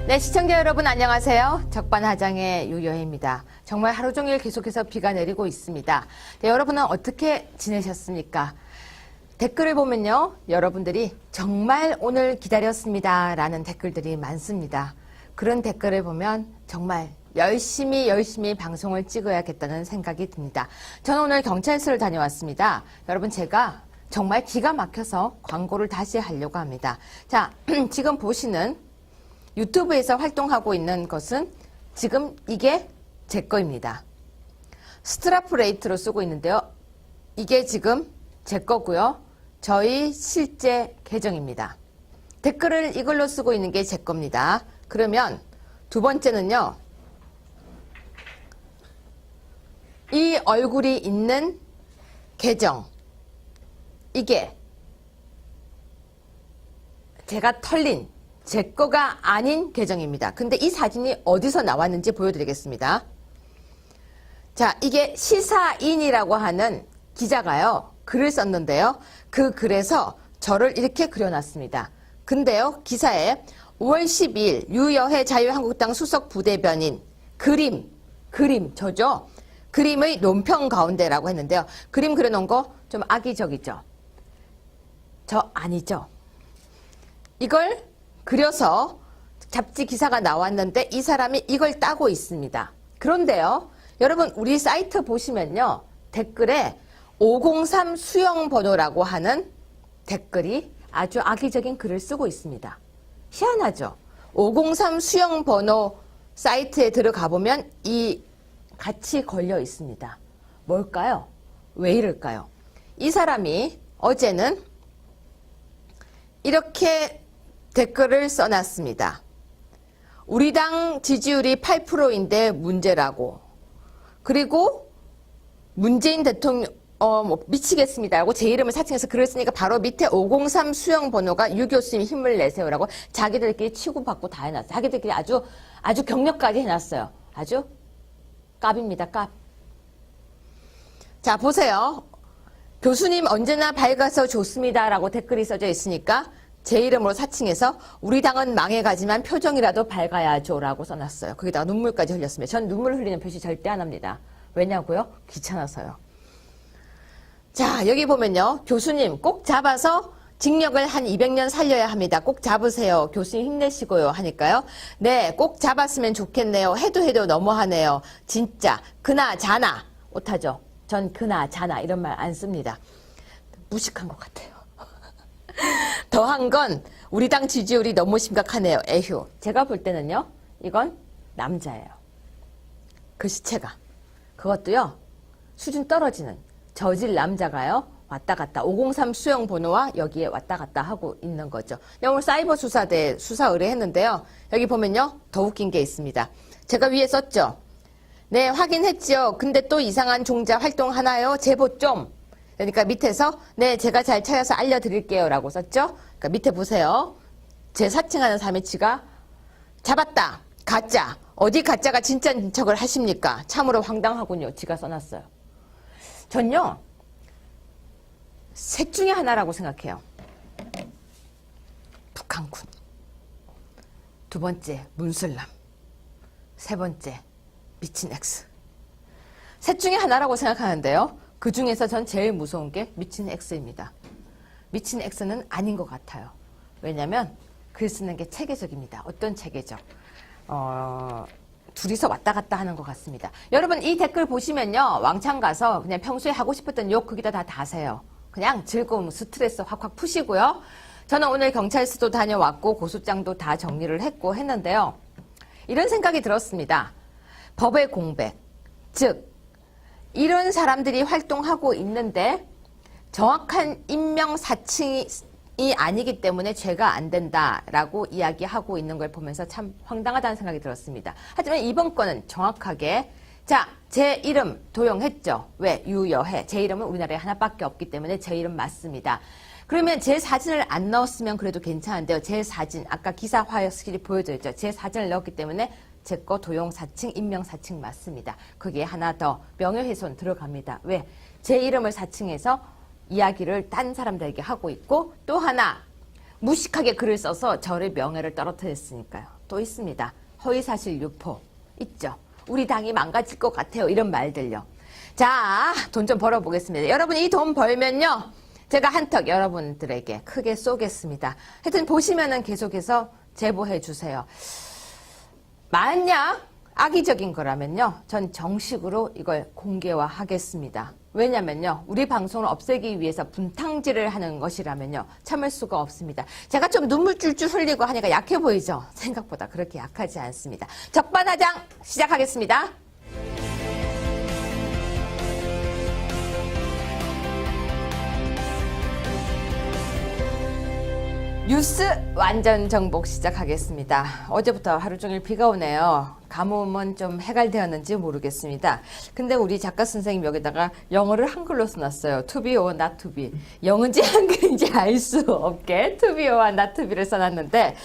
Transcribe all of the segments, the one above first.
네, 시청자 여러분 안녕하세요. 적반하장의 유여혜입니다. 정말 하루 종일 계속해서 비가 내리고 있습니다. 네, 여러분은 어떻게 지내셨습니까? 댓글을 보면요, 여러분들이 정말 오늘 기다렸습니다 라는 댓글들이 많습니다. 그런 댓글을 보면 정말 열심히 방송을 찍어야겠다는 생각이 듭니다. 저는 오늘 경찰서를 다녀왔습니다. 여러분, 제가 정말 기가 막혀서 광고를 다시 하려고 합니다. 자, 지금 보시는 유튜브에서 활동하고 있는 것은 지금 이게 제 거입니다. 스트라프레이트로 쓰고 있는데요. 이게 지금 제 거고요. 저희 실제 계정입니다. 댓글을 이걸로 쓰고 있는 게 제 겁니다. 그러면 두 번째는요. 이 얼굴이 있는 계정. 이게 제가 털린 제 거가 아닌 계정입니다. 근데 이 사진이 어디서 나왔는지 보여드리겠습니다. 자, 이게 시사인이라고 하는 기자가요, 글을 썼는데요. 그 글에서 저를 이렇게 그려놨습니다. 근데요, 기사에 5월 12일 유여혜 자유한국당 수석 부대변인 그림 저죠? 그림의 논평 가운데라고 했는데요. 그림 그려놓은 거 좀 악의적이죠? 저 아니죠? 이걸 그려서 잡지 기사가 나왔는데 이 사람이 이걸 따고 있습니다. 그런데요, 여러분 우리 사이트 보시면요, 댓글에 503 수영번호라고 하는 댓글이 아주 악의적인 글을 쓰고 있습니다. 희한하죠? 503 수영번호 사이트에 들어가 보면 이 같이 걸려 있습니다. 뭘까요? 왜 이럴까요? 이 사람이 어제는 이렇게 댓글을 써놨습니다. 우리 당 지지율이 8%인데 문제라고. 그리고 문재인 대통령 미치겠습니다라고 제 이름을 사칭해서 글을 쓰니까 바로 밑에 503 수영 번호가 유 교수님 힘을 내세요라고 자기들끼리 치고받고 다 해놨어요. 자기들끼리 아주 격려까지 해놨어요. 아주 깝입니다. 깝. 자, 보세요. 교수님 언제나 밝아서 좋습니다라고 댓글이 써져 있으니까 제 이름으로 사칭해서 우리 당은 망해가지만 표정이라도 밝아야죠 라고 써놨어요. 거기다가 눈물까지 흘렸습니다. 전 눈물 흘리는 표시 절대 안 합니다. 왜냐고요? 귀찮아서요. 자, 여기 보면요. 교수님 꼭 잡아서 징역을 한 200년 살려야 합니다. 꼭 잡으세요. 교수님 힘내시고요 하니까요. 네, 꼭 잡았으면 좋겠네요. 해도 너무하네요. 진짜 그나자나 못하죠. 전 그나자나 이런 말 안 씁니다. 무식한 것 같아요. 더한 건 우리 당 지지율이 너무 심각하네요. 에휴. 제가 볼 때는요, 이건 남자예요. 글씨체가. 그것도요, 수준 떨어지는 저질 남자가요, 왔다 갔다 503 수영 번호와 여기에 왔다 갔다 하고 있는 거죠. 오늘 사이버 수사대 수사 의뢰했는데요. 여기 보면요, 더 웃긴 게 있습니다. 제가 위에 썼죠. 네, 확인했지요. 근데 또 이상한 종자 활동하나요? 제보 좀. 그러니까 밑에서 네, 제가 잘 찾아서 알려드릴게요 라고 썼죠. 그러니까 밑에 보세요. 제 사칭하는 사람이 지가 잡았다. 가짜. 어디 가짜가 진짜인 척을 하십니까? 참으로 황당하군요. 지가 써놨어요. 전요, 셋 중에 하나라고 생각해요. 북한군. 두 번째, 문슬람. 세 번째, 미친 X. 셋 중에 하나라고 생각하는데요. 그 중에서 전 제일 무서운 게 미친 X입니다. 미친 X는 아닌 것 같아요. 왜냐면 글 쓰는 게 체계적입니다. 어떤 체계적? 둘이서 왔다 갔다 하는 것 같습니다. 여러분 이 댓글 보시면요. 왕창 가서 그냥 평소에 하고 싶었던 욕 거기다 다 다세요. 그냥 즐거움, 스트레스 확확 푸시고요. 저는 오늘 경찰서도 다녀왔고 고소장도 다 정리를 했고 했는데요. 이런 생각이 들었습니다. 법의 공백, 즉 이런 사람들이 활동하고 있는데 정확한 인명 사칭이 아니기 때문에 죄가 안 된다라고 이야기하고 있는 걸 보면서 참 황당하다는 생각이 들었습니다. 하지만 이번 건은 정확하게 자, 제 이름 도용했죠. 왜? 유여혜. 제 이름은 우리나라에 하나밖에 없기 때문에 제 이름 맞습니다. 그러면 제 사진을 안 넣었으면 그래도 괜찮은데요. 제 사진, 아까 기사 화스킬이 보여드렸죠. 제 사진을 넣었기 때문에 제 거 도용 사칭, 인명 사칭 맞습니다. 거기에 하나 더 명예훼손 들어갑니다. 왜? 제 이름을 사칭해서 이야기를 딴 사람들에게 하고 있고 또 하나 무식하게 글을 써서 저의 명예를 떨어뜨렸으니까요. 또 있습니다. 허위사실 유포 있죠. 우리 당이 망가질 것 같아요. 이런 말들요. 자, 돈 좀 벌어보겠습니다. 여러분 이 돈 벌면요. 제가 한턱 여러분들에게 크게 쏘겠습니다. 하여튼 보시면은 계속해서 제보해 주세요. 만약 악의적인 거라면요. 전 정식으로 이걸 공개화하겠습니다. 왜냐면요. 우리 방송을 없애기 위해서 분탕질을 하는 것이라면요. 참을 수가 없습니다. 제가 좀 눈물 줄줄 흘리고 하니까 약해 보이죠? 생각보다 그렇게 약하지 않습니다. 적반하장 시작하겠습니다. 뉴스 완전 정복 시작하겠습니다. 어제부터 하루 종일 비가 오네요. 가뭄은 좀 해갈되었는지 모르겠습니다. 근데 우리 작가 선생님 여기다가 영어를 한글로 써놨어요. To be or not to be. 영어인지 한글인지 알 수 없게 to be or not to be를 써놨는데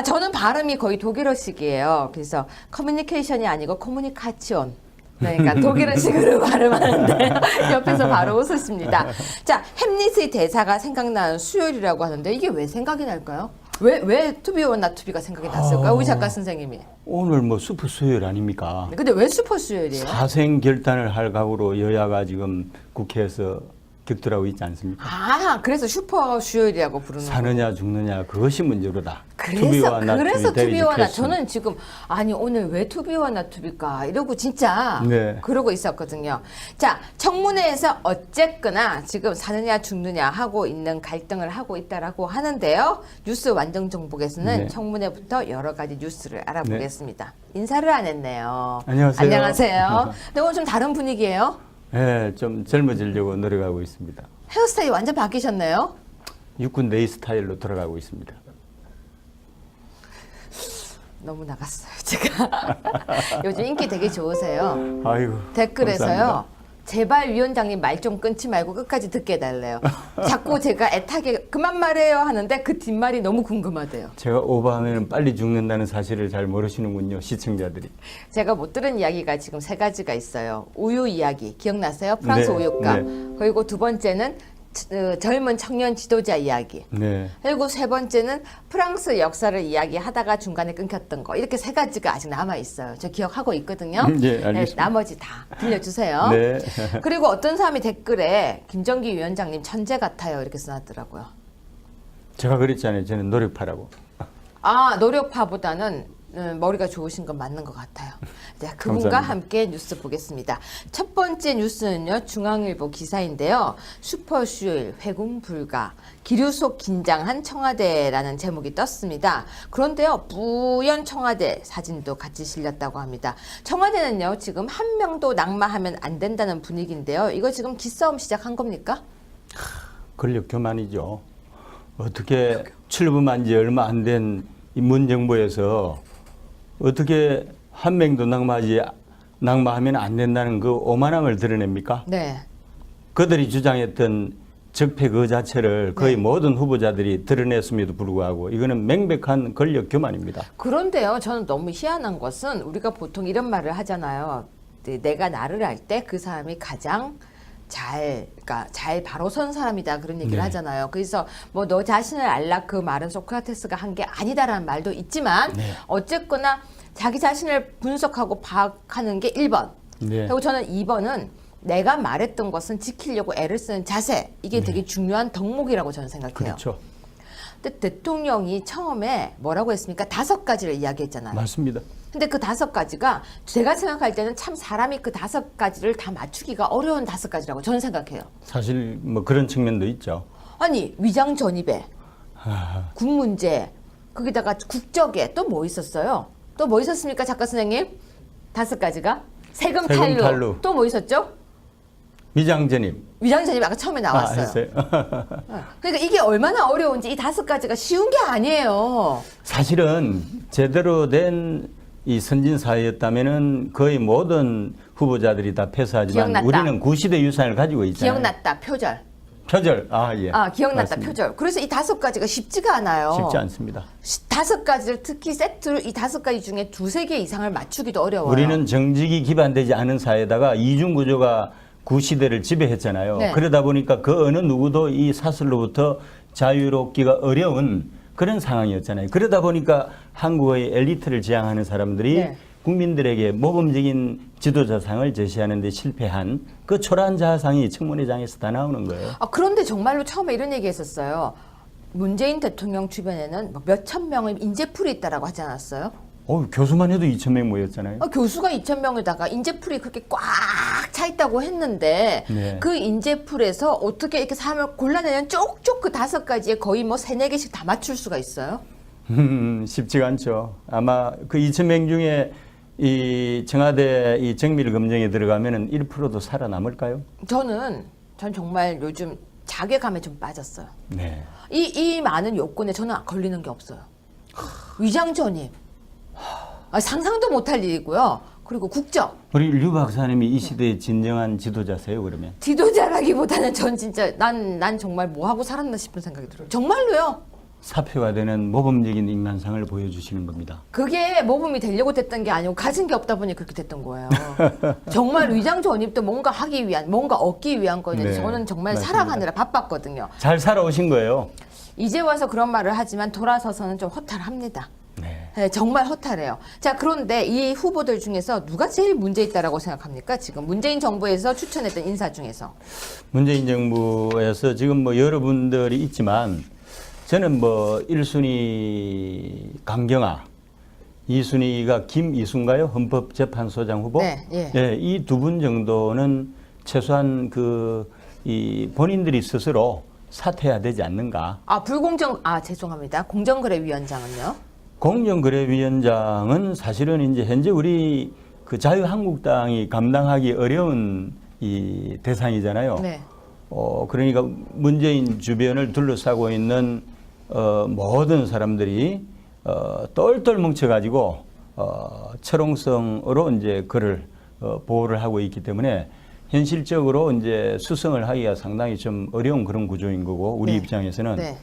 저는 발음이 거의 독일어식이에요. 그래서 커뮤니케이션이 아니고 커뮤니카치온. 그러니까 독일어식으로 발음하는데 옆에서 바로 웃으십니다. 자, 햄릿의 대사가 생각나는 수요일이라고 하는데 이게 왜 생각이 날까요? 왜 to be or not to be가 생각이 났을까요? 우리 작가 선생님이. 오늘 뭐 슈퍼 수요일 아닙니까? 근데 왜 슈퍼 수요일이에요? 사생 결단을 할 각오로 여야가 지금 국회에서 격돌하고 있지 않습니까? 그래서 슈퍼 수요일이라고 부르는 거예요. 사느냐 죽느냐 그것이 문제로다. 그래서 투비와 저는 지금 오늘 왜 투비와 나투비까 이러고 진짜 네. 그러고 있었거든요. 자, 청문회에서 어쨌거나 지금 사느냐 죽느냐 하고 있는 갈등을 하고 있다라고 하는데요. 뉴스 완전 정복에서는 네. 청문회부터 여러 가지 뉴스를 알아보겠습니다. 인사를 안 했네요. 안녕하세요. 안녕하세요. 근데 오늘 좀 다른 분위기예요. 네, 좀 젊어지려고 노력하고 있습니다. 헤어스타일이 완전 바뀌셨네요. 육군 네이 스타일로 돌아가고 있습니다. 너무 나갔어요, 제가. 요즘 인기 되게 좋으세요. 아이고. 댓글에서요. 감사합니다. 제발 위원장님 말 좀 끊지 말고 끝까지 듣게 해달래요. 자꾸 제가 애타게 그만 말해요 하는데 그 뒷말이 너무 궁금하대요. 제가 오버하면 빨리 죽는다는 사실을 잘 모르시는군요, 시청자들이. 제가 못 들은 이야기가 지금 세 가지가 있어요. 우유 이야기 기억나세요? 프랑스 네, 우유가. 네. 그리고 두 번째는 젊은 청년 지도자 이야기. 네. 그리고 세 번째는 프랑스 역사를 이야기하다가 중간에 끊겼던 거. 이렇게 세 가지가 아직 남아 있어요. 저 기억하고 있거든요. 네, 알겠습니다. 나머지 다 들려주세요. 네. 그리고 어떤 사람이 댓글에 김정기 위원장님 천재 같아요 이렇게 써놨더라고요. 제가 그랬잖아요. 저는 노력파라고. 노력파보다는 머리가 좋으신 건 맞는 것 같아요. 네, 그분과 감사합니다. 함께 뉴스 보겠습니다. 첫 번째 뉴스는요. 중앙일보 기사인데요. 슈퍼수요일 회궁 불가 기류 속 긴장한 청와대라는 제목이 떴습니다. 그런데요. 뿌연 청와대 사진도 같이 실렸다고 합니다. 청와대는요. 지금 한 명도 낙마하면 안 된다는 분위기인데요. 이거 지금 기싸움 시작한 겁니까? 권력 교만이죠. 어떻게 출범한 지 얼마 안 된 이 문정부에서 어떻게 한 명도 낙마하면 안 된다는 그 오만함을 드러냅니까? 네. 그들이 주장했던 적폐 그 자체를 거의 모든 후보자들이 드러냈음에도 불구하고 이거는 명백한 권력 교만입니다. 그런데요, 저는 너무 희한한 것은 우리가 보통 이런 말을 하잖아요. 내가 나를 알 때 그 사람이 가장 그러니까 잘 바로 선 사람이다 그런 얘기를 네. 하잖아요. 그래서 뭐 너 자신을 알라 그 말은 소크라테스가 한 게 아니다라는 말도 있지만 네. 어쨌거나 자기 자신을 분석하고 파악하는 게 1번. 네. 그리고 저는 2번은 내가 말했던 것은 지키려고 애를 쓰는 자세. 이게 되게 중요한 덕목이라고 저는 생각해요. 그렇죠. 근데 대통령이 처음에 뭐라고 했습니까? 5가지를 이야기했잖아요. 맞습니다. 근데 그 5가지가 제가 생각할 때는 참 사람이 그 5가지를 다 맞추기가 어려운 5가지라고 저는 생각해요. 사실 뭐 그런 측면도 있죠. 아니 위장 전입에 군 문제 거기다가 국적에 또 뭐 있었어요? 또 뭐 있었습니까 작가 선생님? 5가지가 세금 세금 탈루. 탈루. 또 뭐 있었죠? 위장 전입. 위장 전입 아까 처음에 나왔어요. 했어요. 그러니까 이게 얼마나 어려운지 이 5가지가 쉬운 게 아니에요. 사실은 제대로 된 이 선진 사회였다면은 거의 모든 후보자들이 다 패스하지만 기억났다. 우리는 구시대 유산을 가지고 있잖아요. 기억났다 표절. 표절. 예. 기억났다 맞습니다. 표절. 그래서 이 5가지가 쉽지가 않아요. 쉽지 않습니다. 5가지를 특히 세트로 이 5가지 중에 2-3개 이상을 맞추기도 어려워요. 우리는 정직이 기반되지 않은 사회에다가 이중 구조가 구시대를 지배했잖아요. 네. 그러다 보니까 그 어느 누구도 이 사슬로부터 자유롭기가 어려운 그런 상황이었잖아요. 그러다 보니까 한국의 엘리트를 지향하는 사람들이 네. 국민들에게 모범적인 지도자상을 제시하는 데 실패한 그 초라한 자상이 청문회장에서 다 나오는 거예요. 그런데 정말로 처음에 이런 얘기 했었어요. 문재인 대통령 주변에는 몇천 명의 인재풀이 있다라고 하지 않았어요? 교수만 해도 2,000명 모였잖아요. 교수가 2,000명에다가 인재풀이 그렇게 꽉 차 있다고 했는데 네. 그 인재풀에서 어떻게 이렇게 사람을 골라내는 쪽쪽 그 5가지에 거의 뭐 3, 4개씩 다 맞출 수가 있어요? 쉽지가 않죠. 아마 그 2,000명 중에 이 청와대 이 정밀 검증에 들어가면은 1%도 살아남을까요? 전 정말 요즘 자괴감에 좀 빠졌어요. 네. 이 많은 요건에 저는 걸리는 게 없어요. 위장 전입. 상상도 못할 일이고요. 그리고 국적. 우리 류 박사님이 이 시대의 진정한 지도자세요, 그러면? 지도자라기보다는 전 진짜 난 정말 뭐 하고 살았나 싶은 생각이 들어요. 정말로요. 사표가 되는 모범적인 인간상을 보여주시는 겁니다. 그게 모범이 되려고 됐던 게 아니고 가진 게 없다 보니 그렇게 됐던 거예요. 정말 위장 전입도 뭔가 하기 위한, 뭔가 얻기 위한 거였는데 네, 저는 정말 맞습니다. 살아가느라 바빴거든요. 잘 살아오신 거예요. 이제 와서 그런 말을 하지만 돌아서서는 좀 허탈합니다. 네. 네, 정말 허탈해요. 자, 그런데 이 후보들 중에서 누가 제일 문제 있다라고 생각합니까? 지금 문재인 정부에서 추천했던 인사 중에서. 문재인 정부에서 지금 뭐 여러분들이 있지만 저는 뭐 1순위 강경화, 2순위가 김이순가요? 헌법재판소장 후보? 네, 예. 네, 이 두 분 정도는 최소한 이 본인들이 스스로 사퇴해야 되지 않는가. 죄송합니다. 공정거래위원장은요? 공정거래위원장은 사실은 이제 현재 우리 그 자유한국당이 감당하기 어려운 이 대상이잖아요. 네. 그러니까 문재인 주변을 둘러싸고 있는 모든 사람들이 똘똘 뭉쳐가지고 철옹성으로 이제 그를 보호를 하고 있기 때문에 현실적으로 이제 수성을 하기가 상당히 좀 어려운 그런 구조인 거고 우리 네. 입장에서는 네.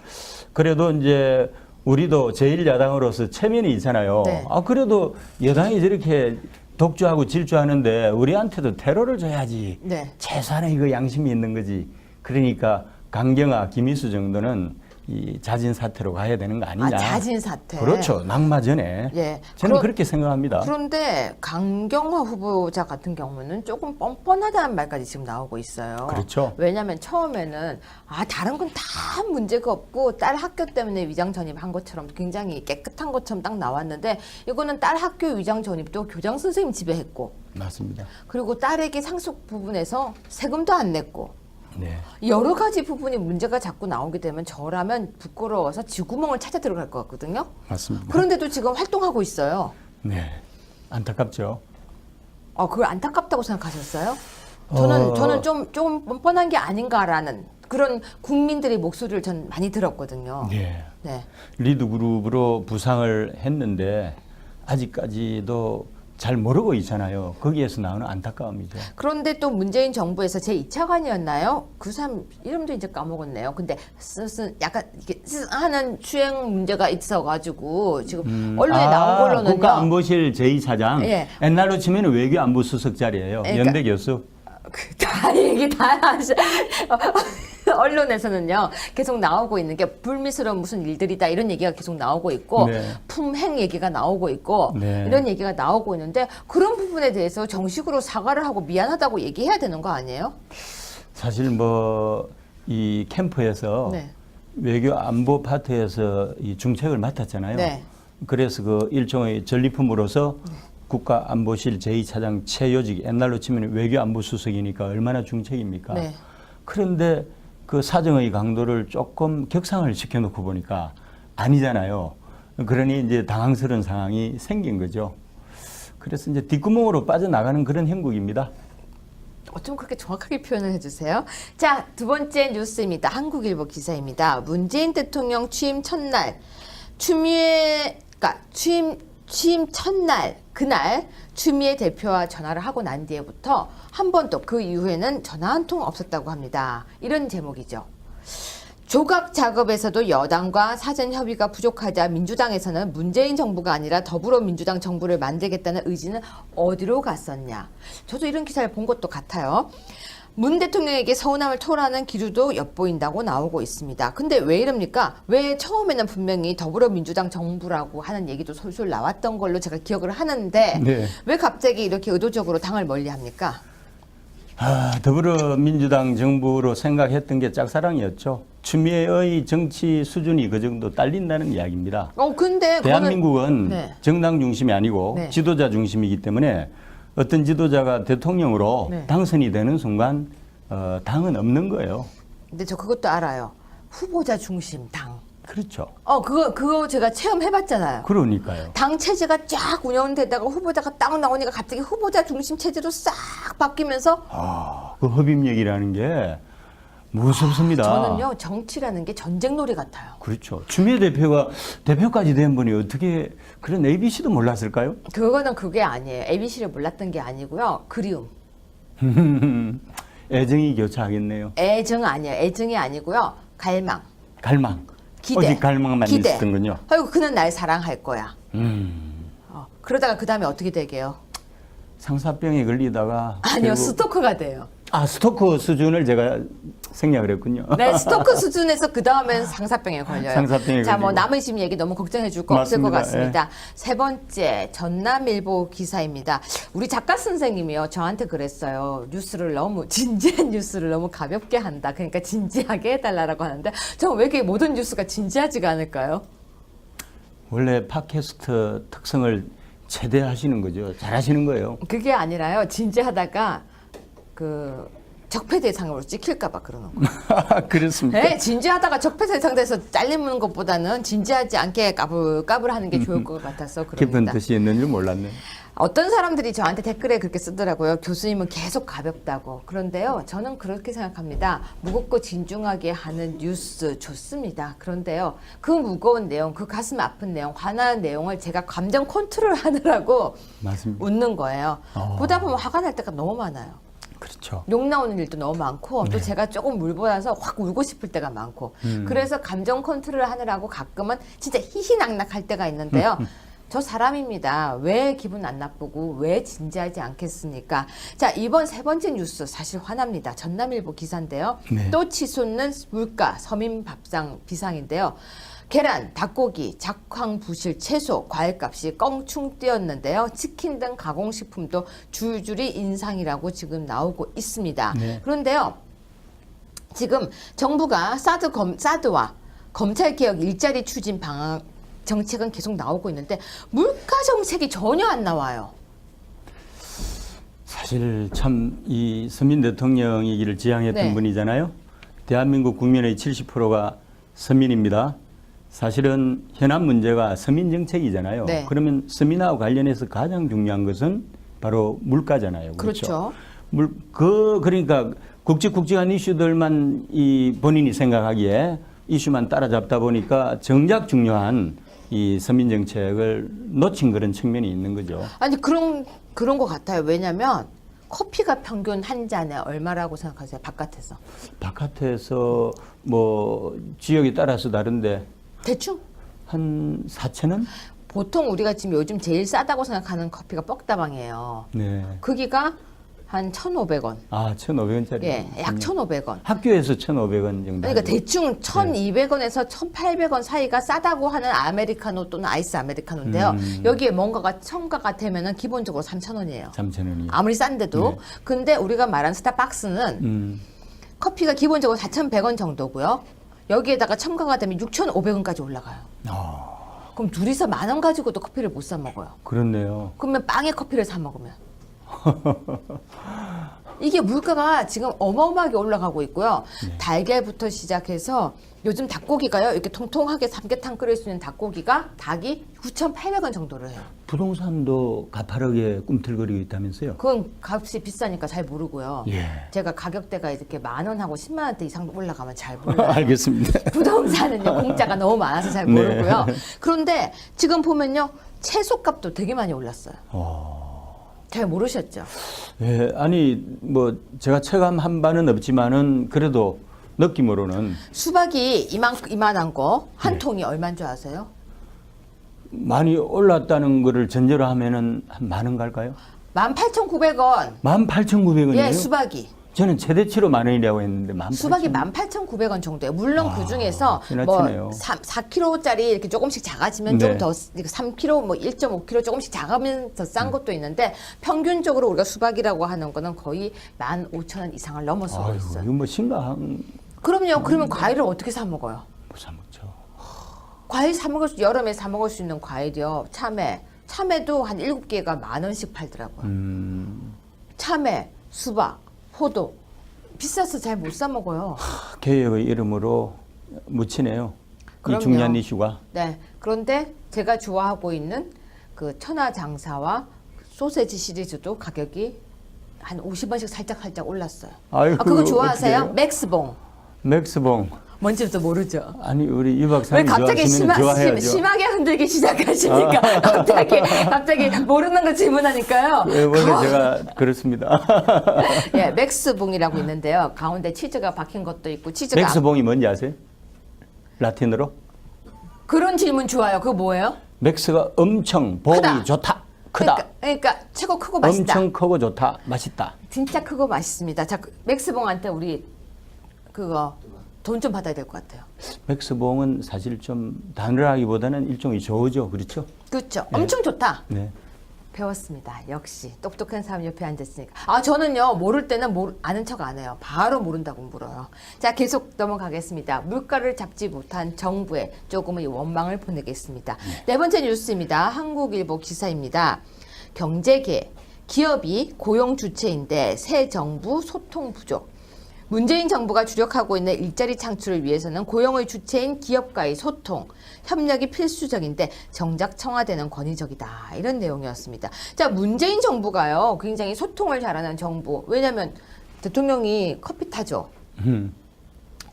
그래도 이제 우리도 제1야당으로서 체면이 있잖아요. 네. 그래도 여당이 저렇게 독주하고 질주하는데 우리한테도 테러를 줘야지. 네. 최소한의 이거 양심이 있는 거지. 그러니까 강경화, 김희수 정도는 이 자진 사퇴로 가야 되는 거 아니냐. 자진 사퇴. 그렇죠. 낙마 전에. 예. 저는 그렇게 생각합니다. 그런데 강경화 후보자 같은 경우는 조금 뻔뻔하다는 말까지 지금 나오고 있어요. 그렇죠. 왜냐하면 처음에는 다른 건 다 문제가 없고 딸 학교 때문에 위장 전입한 것처럼 굉장히 깨끗한 것처럼 딱 나왔는데 이거는 딸 학교 위장 전입도 교장 선생님 집에 했고 맞습니다. 그리고 딸에게 상속 부분에서 세금도 안 냈고 네. 여러 가지 부분이 문제가 자꾸 나오게 되면 저라면 부끄러워서 쥐구멍을 찾아 들어갈 것 같거든요. 맞습니다. 그런데도 지금 활동하고 있어요. 네. 안타깝죠. 그걸 안타깝다고 생각하셨어요? 저는 좀 뻔뻔한 게 아닌가라는 그런 국민들의 목소리를 전 많이 들었거든요. 네. 네. 리드그룹으로 부상을 했는데 아직까지도 잘 모르고 있잖아요. 거기에서 나오는 안타까움이죠. 그런데 또 문재인 정부에서 제2차관이었나요? 그 사람 이름도 이제 까먹었네요. 근데 약간 이렇게 하는 추행 문제가 있어가지고 지금 언론에 나온 걸로는요. 국가안보실 제2차장. 예. 옛날로 치면 외교안보 수석 자리예요. 그러니까 연대 교수. 다 얘기 다 하시. 언론에서는요 계속 나오고 있는 게 불미스러운 무슨 일들이다 이런 얘기가 계속 나오고 있고 네. 품행 얘기가 나오고 있고 네. 이런 얘기가 나오고 있는데 그런 부분에 대해서 정식으로 사과를 하고 미안하다고 얘기해야 되는 거 아니에요? 사실 뭐 이 캠프에서 네. 외교 안보 파트에서 이 중책을 맡았잖아요. 네. 그래서 그 일종의 전리품으로서 국가안보실 제2차장 최요직, 옛날로 치면 외교안보수석이니까 얼마나 중책입니까? 네. 그런데 그 사정의 강도를 조금 격상을 시켜놓고 보니까 아니잖아요. 그러니 이제 당황스러운 상황이 생긴 거죠. 그래서 이제 뒷구멍으로 빠져나가는 그런 형국입니다. 어쩜 그렇게 정확하게 표현을 해주세요. 자, 두 번째 뉴스입니다. 한국일보 기사입니다. 문재인 대통령 취임 첫날 취임 첫날 그날 추미애 대표와 전화를 하고 난 뒤에부터 한 번도 그 이후에는 전화 한 통 없었다고 합니다. 이런 제목이죠. 조각 작업에서도 여당과 사전 협의가 부족하자 민주당에서는 문재인 정부가 아니라 더불어민주당 정부를 만들겠다는 의지는 어디로 갔었냐. 저도 이런 기사를 본 것도 같아요. 문 대통령에게 서운함을 토로하는 기류도 엿보인다고 나오고 있습니다. 근데 왜 이럽니까? 왜 처음에는 분명히 더불어민주당 정부라고 하는 얘기도 솔솔 나왔던 걸로 제가 기억을 하는데 네. 왜 갑자기 이렇게 의도적으로 당을 멀리합니까? 더불어민주당 정부로 생각했던 게 짝사랑이었죠. 추미애의 정치 수준이 그 정도 딸린다는 이야기입니다. 근데 대한민국은 네. 정당 중심이 아니고 네. 지도자 중심이기 때문에 어떤 지도자가 대통령으로 네. 당선이 되는 순간 당은 없는 거예요. 근데 저 그것도 알아요. 후보자 중심 당. 그렇죠. 그거 제가 체험해봤잖아요. 그러니까요. 당 체제가 쫙 운영되다가 후보자가 딱 나오니까 갑자기 후보자 중심 체제로 싹 바뀌면서 그 흡입력이라는 게 무섭습니다. 저는요 정치라는 게 전쟁놀이 같아요. 그렇죠. 추미애 대표가 대표까지 된 분이 어떻게 그런 ABC도 몰랐을까요? 그거는 그게 아니에요. ABC를 몰랐던 게 아니고요. 그리움. 애정이 교차하겠네요. 애정 아니에요. 애정이 아니고요. 갈망. 갈망. 기대. 오직 갈망만 기대. 있었던군요. 아이고 그는 날 사랑할 거야. 그러다가 그 다음에 어떻게 되게요? 상사병에 걸리다가 아니요. 결국- 스토커가 돼요. 스토커 수준을 제가 생략을 했군요. 네, 스토커 수준에서 그 다음엔 상사병에 걸려요. 상사병에 자, 뭐 걸리고. 남은 심 얘기 너무 걱정해 줄 거 없을 것 맞습니다. 같습니다. 세 번째, 전남일보 기사입니다. 우리 작가 선생님이요, 저한테 그랬어요. 뉴스를 너무, 진지한 뉴스를 너무 가볍게 한다. 그러니까 진지하게 해달라고 하는데, 저는 왜 이렇게 모든 뉴스가 진지하지가 않을까요? 원래 팟캐스트 특성을 최대하시는 거죠. 잘하시는 거예요. 그게 아니라요, 진지하다가, 적폐 대상으로 찍힐까봐 그러는 거예요. 그렇습니까? 네, 진지하다가 적폐 대상돼서 잘리는 것보다는 진지하지 않게 까불까불 하는 게 좋을 것 같아서 깊은 그럽니다. 뜻이 있는 줄 몰랐네. 어떤 사람들이 저한테 댓글에 그렇게 쓰더라고요. 교수님은 계속 가볍다고. 그런데요, 저는 그렇게 생각합니다. 무겁고 진중하게 하는 뉴스 좋습니다. 그런데요, 그 무거운 내용, 그 가슴 아픈 내용, 화나는 내용을 제가 감정 컨트롤 하느라고 맞습니다. 웃는 거예요. 보다 보면 화가 날 때가 너무 많아요. 그렇죠. 욕 나오는 일도 너무 많고 또 제가 조금 물보라서 확 울고 싶을 때가 많고 그래서 감정 컨트롤 하느라고 가끔은 진짜 희희낙낙할 때가 있는데요. 저 사람입니다. 왜 기분 안 나쁘고 왜 진지하지 않겠습니까? 자, 이번 세 번째 뉴스 사실 화납니다. 전남일보 기사인데요. 네. 또 치솟는 물가 서민 밥상 비상인데요. 계란, 닭고기, 작황 부실, 채소, 과일값이 껑충 뛰었는데요. 치킨 등 가공식품도 줄줄이 인상이라고 지금 나오고 있습니다. 네. 그런데요, 지금 정부가 사드와 검찰개혁 일자리 추진 방안 정책은 계속 나오고 있는데 물가 정책이 전혀 안 나와요. 사실 참 이 서민 대통령이기를 지향했던 네. 분이잖아요. 대한민국 국민의 70%가 서민입니다. 사실은 현안 문제가 서민 정책이잖아요. 네. 그러면 서민하고 관련해서 가장 중요한 것은 바로 물가잖아요. 그렇죠. 그러니까 굵직굵직한 이슈들만 이 본인이 생각하기에 이슈만 따라잡다 보니까 정작 중요한 이 서민 정책을 놓친 그런 측면이 있는 거죠. 아니 그런 것 같아요. 왜냐면 커피가 평균 한 잔에 얼마라고 생각하세요? 바깥에서 바깥에서 뭐 지역에 따라서 다른데 대충 한 4,000원? 보통 우리가 지금 요즘 제일 싸다고 생각하는 커피가 뻑다방이에요. 네. 크기가 한 1,500원. 1,500원짜리. 예, 약 1,500원. 학교에서 1,500원 정도. 그러니까 대충 1,200원에서 1,800원 사이가 싸다고 하는 아메리카노 또는 아이스 아메리카노인데요. 여기에 뭔가가 첨가가 되면은 기본적으로 3,000원이에요. 3,000원이. 아무리 싼데도. 네. 근데 우리가 말한 스타벅스는 커피가 기본적으로 4,100원 정도고요. 여기에다가 첨가가 되면 6,500원까지 올라가요. 그럼 둘이서 10,000원 가지고도 커피를 못 사 먹어요. 그렇네요. 그러면 빵에 커피를 사 먹으면. 이게 물가가 지금 어마어마하게 올라가고 있고요. 달걀부터 시작해서 요즘 닭고기가요. 이렇게 통통하게 삼계탕 끓일 수 있는 닭이 9,800원 정도를 해요. 부동산도 가파르게 꿈틀거리고 있다면서요? 그건 값이 비싸니까 잘 모르고요. 예. 제가 가격대가 이렇게 10,000원하고 100,000원대 이상 올라가면 잘 몰라요. 알겠습니다. 부동산은요, 공짜가 너무 많아서 잘 네. 모르고요. 그런데 지금 보면요, 채소값도 되게 많이 올랐어요. 잘 모르셨죠? 예, 아니 뭐 제가 체감 한 바는 없지만은 그래도 느낌으로는 수박이 이만한 거 한 네. 통이 얼마인 줄 아세요? 많이 올랐다는 거를 전제로 하면은 한 10,000원 갈까요? 18,900원. 18,900원이에요? 예, 수박이. 저는 최대치로 10,000원이라고 했는데 18,000원. 수박이 18,900원 정도예요. 물론 그 중에서 지나치네요. 뭐 4kg짜리 이렇게 조금씩 작아지면 네. 좀 더 3kg, 뭐 1.5kg 조금씩 작으면서 싼 것도 있는데 평균적으로 우리가 수박이라고 하는 거는 거의 15,000원 이상을 넘어서고 아이고, 있어요. 이거 뭐 심각한 그럼요. 그러면 과일을 어떻게 사 먹어요? 못 사 먹죠. 과일 사 먹을 수, 여름에 사 먹을 수 있는 과일이요. 참외도 한 7개가 10,000원씩 팔더라고요. 참외, 수박, 포도 비싸서 잘 못 사 먹어요. 개혁의 이름으로 묻히네요. 그럼요. 이 중요한 이슈가. 네. 그런데 제가 좋아하고 있는 그 천하장사와 소세지 시리즈도 가격이 한 50원씩 살짝 올랐어요. 아이고, 그거 좋아하세요? 어떡해요? 맥스봉. 맥스봉. 뭔지부터 모르죠. 아니 우리 유 왜 박사님 갑자기 좋아하시면 좋아해야죠. 심하게 흔들기 시작하시니까 갑자기 모르는 거 질문하니까요. 예, 원래 제가 그렇습니다. 예, 맥스봉이라고 있는데요. 가운데 치즈가 박힌 것도 있고 치즈가 맥스봉이 뭔지 아세요? 라틴어로? 그런 질문 좋아요. 그거 뭐예요? 맥스가 엄청 봉이 크다. 좋다. 크다. 그러니까 최고 크고 맛있다. 엄청 크고 좋다. 맛있다. 진짜 크고 맛있습니다. 자, 맥스봉한테 우리 그거 돈 좀 받아야 될 것 같아요. 맥스봉은 사실 좀 단어라기보다는 일종의 조어죠. 그렇죠? 그렇죠. 엄청 좋다. 네. 배웠습니다. 역시 똑똑한 사람 옆에 앉았으니까. 아, 저는요 모를 때는 아는 척 안 해요. 바로 모른다고 물어요. 자, 계속 넘어가겠습니다. 물가를 잡지 못한 정부에 조금의 원망을 보내겠습니다. 네 번째 뉴스입니다. 한국일보 기사입니다. 경제계 기업이 고용 주체인데 새 정부 소통 부족. 문재인 정부가 주력하고 있는 일자리 창출을 위해서는 고용의 주체인 기업과의 소통, 협력이 필수적인데 정작 청와대는 권위적이다. 이런 내용이었습니다. 자, 문재인 정부가요. 굉장히 소통을 잘하는 정부. 왜냐하면 대통령이 커피 타죠.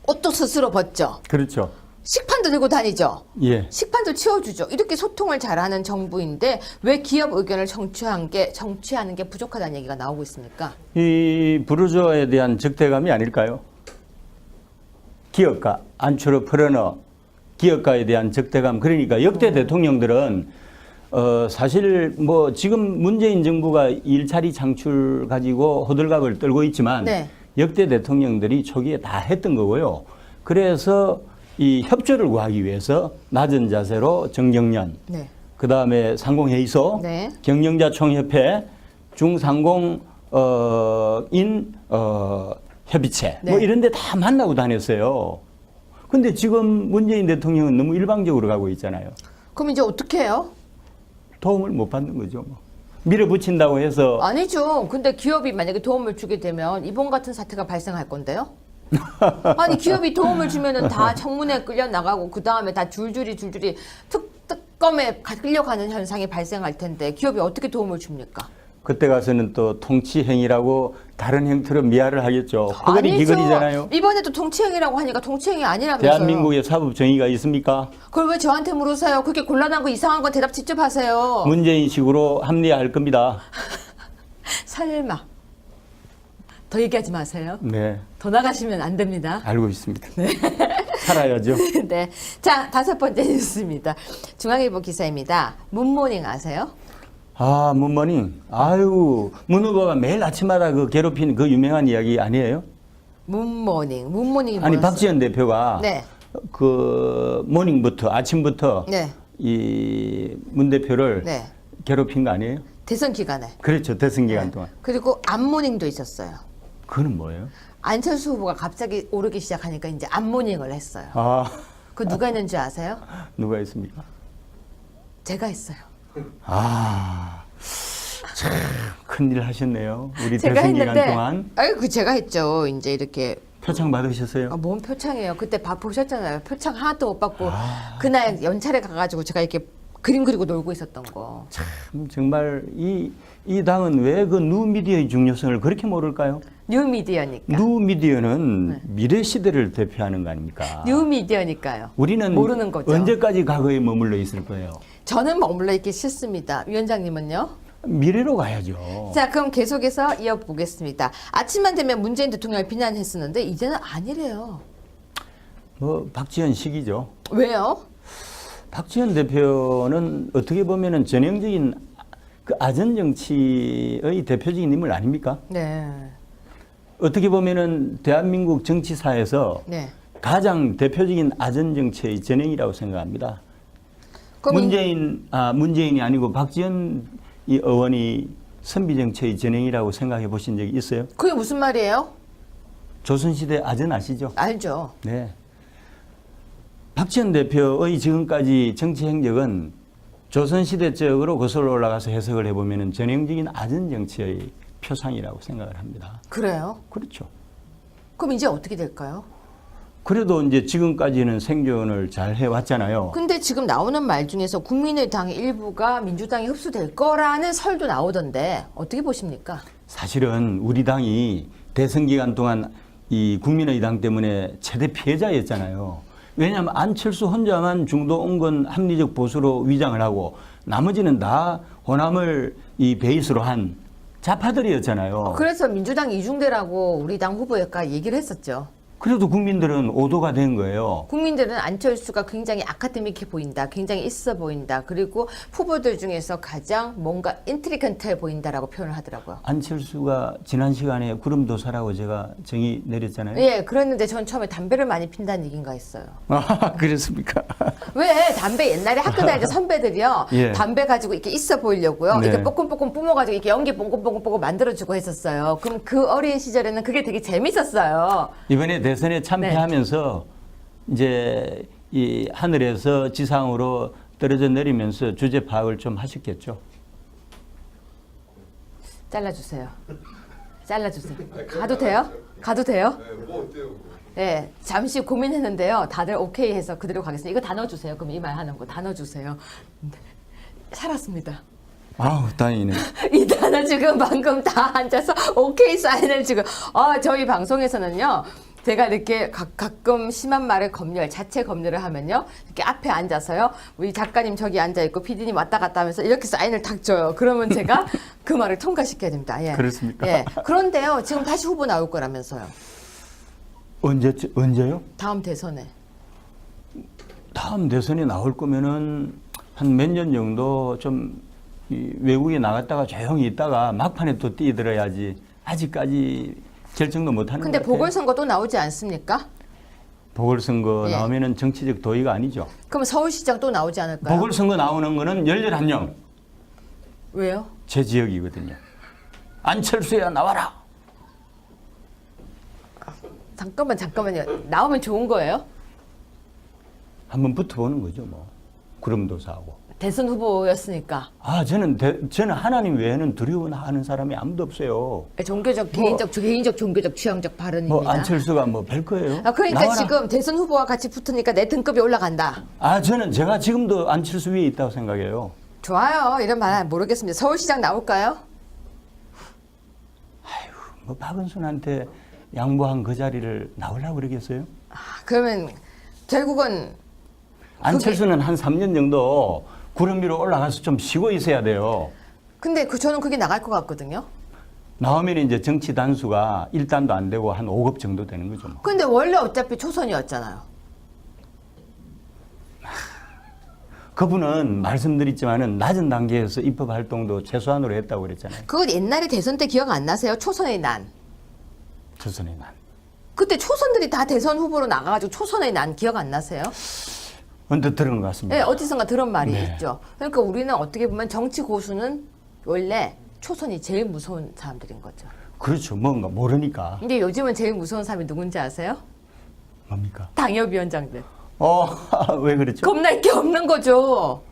옷도 스스로 벗죠. 그렇죠. 식판도 들고 다니죠. 예. 식판도 치워주죠. 이렇게 소통을 잘하는 정부인데 왜 기업 의견을 정취하는 게 부족하다는 얘기가 나오고 있습니까? 이 부르주아에 대한 적대감이 아닐까요? 기업가, 안철호 프러너, 기업가에 대한 적대감. 그러니까 역대 대통령들은 사실 뭐 지금 문재인 정부가 일자리 창출 가지고 호들갑을 떨고 있지만 네. 역대 대통령들이 초기에 다 했던 거고요. 그래서 이 협조를 구하기 위해서 낮은 자세로 정경련, 네. 그 다음에 상공회의소, 네. 경영자 총협회, 중상공 협의체 네. 뭐 이런 데 다 만나고 다녔어요. 근데 지금 문재인 대통령은 너무 일방적으로 가고 있잖아요. 그럼 이제 어떻게 해요? 도움을 못 받는 거죠. 뭐. 밀어붙인다고 해서 아니죠. 근데 기업이 만약에 도움을 주게 되면 이번 같은 사태가 발생할 건데요. 아니 기업이 도움을 주면은 다 청문회 끌려 나가고 그 다음에 다 줄줄이 특검에 끌려가는 현상이 발생할 텐데 기업이 어떻게 도움을 줍니까? 그때 가서는 또 통치행위라고 다른 형태로 미화를 하겠죠. 허거리 기거리잖아요. 이번에도 통치행위라고 하니까 통치행위 아니라면서요. 대한민국에 사법 정의가 있습니까? 그걸 왜 저한테 물으세요? 그렇게 곤란한 거 이상한 거 대답 직접 하세요. 문재인식으로 합리화할 겁니다. 설마. 더 얘기하지 마세요. 네, 더 나가시면 안 됩니다. 알고 있습니다. 살아야죠. 네. 자, 5번째 뉴스입니다. 중앙일보 기사입니다. 문모닝 아세요? 아, 문모닝. 아유, 문 후보가 매일 아침마다 그 괴롭힌 그 유명한 이야기 아니에요? 문모닝이 아니, 뭐였어요? 박지원 대표가 네. 그 모닝부터 아침부터 네. 이 문 대표를 네. 괴롭힌 거 아니에요? 대선 기간에. 그렇죠. 대선 기간 네. 동안. 그리고 안모닝도 있었어요. 그건 뭐예요? 안철수 후보가 갑자기 오르기 시작하니까 이제 안모닝을 했어요. 아, 그 누가 했는지 아세요? 누가 했습니까? 제가 했어요. 아, 참 큰일 하셨네요. 우리 제가 대선 기간 했는데, 동안 아이고 제가 했죠. 이제 이렇게 표창 받으셨어요? 뭔 표창이에요. 그때 보셨잖아요. 표창 하나도 못 받고 그날 연차례 가가지고 제가 이렇게 그림 그리고 놀고 있었던 거. 참 정말 이 당은 왜 그 누미디어의 중요성을 그렇게 모를까요? 뉴미디어니까. 누미디어는 미래 시대를 대표하는 거 아닙니까? 뉴미디어니까요. 우리는 모르는 거죠. 언제까지 과거에 머물러 있을 거예요? 저는 머물러 있기 싫습니다. 위원장님은요? 미래로 가야죠. 자, 그럼 계속해서 이어보겠습니다. 아침만 되면 문재인 대통령을 비난했었는데 이제는 아니래요. 뭐 박지원 식이죠. 왜요? 박지원 대표는 어떻게 보면은 전형적인 그 아전 정치의 대표적인 인물 아닙니까? 네. 어떻게 보면은 대한민국 정치사에서 네. 가장 대표적인 아전 정치의 전형이라고 생각합니다. 그럼 문재인이 아니고 박지원 이 의원이 선비 정치의 전형이라고 생각해 보신 적이 있어요? 그게 무슨 말이에요? 조선시대 아전 아시죠? 알죠. 네. 박지원 대표의 지금까지 정치 행적은 조선시대 쪽으로 거슬러 올라가서 해석을 해보면 전형적인 아전 정치의 표상이라고 생각을 합니다. 그래요? 그렇죠. 그럼 이제 어떻게 될까요? 그래도 이제 지금까지는 생존을 잘 해왔잖아요. 근데 지금 나오는 말 중에서 국민의당의 일부가 민주당에 흡수될 거라는 설도 나오던데 어떻게 보십니까? 사실은 우리 당이 대선 기간 동안 이 국민의당 때문에 최대 피해자였잖아요. 왜냐하면 안철수 혼자만 중도 온건 합리적 보수로 위장을 하고 나머지는 다 호남을 이 베이스로 한 좌파들이었잖아요. 그래서 민주당 이중대라고 우리 당 후보가 얘기를 했었죠. 그래도 국민들은 오도가 된 거예요. 국민들은 안철수가 굉장히 아카데믹해 보인다, 굉장히 있어 보인다, 그리고 후보들 중에서 가장 뭔가 인트리컨트해 보인다라고 표현을 하더라고요. 안철수가 지난 시간에 구름도사라고 제가 정의 내렸잖아요. 예, 그랬는데 전 처음에 담배를 많이 핀다는 얘기인가 했어요. 아, 그렇습니까? 왜 담배 옛날에 학교 다닐 때 선배들이요 예. 담배 가지고 이렇게 있어 보이려고요 네. 이렇게 뽀끔뽀끔 뿜어가지고 이렇게 연기 뽕뽕뽕뽕 만들어주고 했었어요. 그럼 그 어린 시절에는 그게 되게 재밌었어요. 이번에 대선에 참패하면서 이제 이 하늘에서 지상으로 떨어져 내리면서 주제 파악을 좀 하셨겠죠. 잘라주세요. 잘라주세요. 가도 돼요? 가도 돼요? 뭐 어때요? 네, 잠시 고민했는데요. 다들 오케이 해서 그대로 가겠습니다. 이거 다 넣어주세요. 그럼 이 말 하는 거 다 넣어주세요. 살았습니다. 아우, 다행이네. 이 단어 지금 방금 다 앉아서 오케이 사인을 지금 저희 방송에서는요 제가 이렇게 가끔 심한 말을 자체 검열을 하면요 이렇게 앞에 앉아서요 우리 작가님 저기 앉아 있고 PD님 왔다 갔다 하면서 이렇게 사인을 탁 줘요. 그러면 제가 그 말을 통과시켜야 됩니다. 예. 그렇습니까? 예. 그런데요 지금 다시 후보 나올 거라면서요. 언제요? 다음 대선에. 다음 대선에 나올 거면은 한 몇 년 정도 좀 이 외국에 나갔다가 조용히 있다가 막판에 또 뛰어들어야지. 아직까지 결정도 못하는 근데 것 같아요. 보궐선거 또 나오지 않습니까? 보궐선거 예. 나오면은 정치적 도의가 아니죠. 그럼 서울시장 또 나오지 않을까요? 보궐선거 나오는 거는 11명 왜요? 제 지역이거든요. 안철수야 나와라. 잠깐만요. 나오면 좋은 거예요? 한번 붙어보는 거죠, 뭐. 구름도사하고. 대선 후보였으니까. 아, 저는 하나님 외에는 두려워하는 사람이 아무도 없어요. 종교적, 개인적, 종교적, 취향적 발언입니다. 뭐 안철수가 뭐 별 거예요. 그러니까 나와라. 지금 대선 후보와 같이 붙으니까 내 등급이 올라간다. 아, 제가 지금도 안철수 위에 있다고 생각해요. 좋아요. 이런 말 모르겠습니다. 서울시장 나올까요? 뭐 박은순한테 양보한 그 자리를 나오려고 그러겠어요? 그러면 결국은 안철수는 한 3년 정도 구름 위로 올라가서 좀 쉬고 있어야 돼요. 근데 저는 그게 나갈 것 같거든요. 나오면 이제 정치 단수가 1단도 안 되고 한 5급 정도 되는 거죠. 뭐. 근데 원래 어차피 초선이었잖아요. 그분은 말씀드렸지만은 낮은 단계에서 입법 활동도 최소한으로 했다고 그랬잖아요. 그거 옛날에 대선 때 기억 안 나세요? 초선의 난. 조선의 난. 그때 초선들이 다 대선 후보로 나가가지고 초선의 난 기억 안 나세요? 언뜻 들은 것 같습니다. 네, 어디선가 들은 말이 네. 있죠. 그러니까 우리는 어떻게 보면 정치 고수는 원래 초선이 제일 무서운 사람들인 거죠. 그렇죠. 뭔가 모르니까. 근데 요즘은 제일 무서운 사람이 누군지 아세요? 뭡니까? 당협위원장들. 왜 그렇죠? 겁날 게 없는 거죠.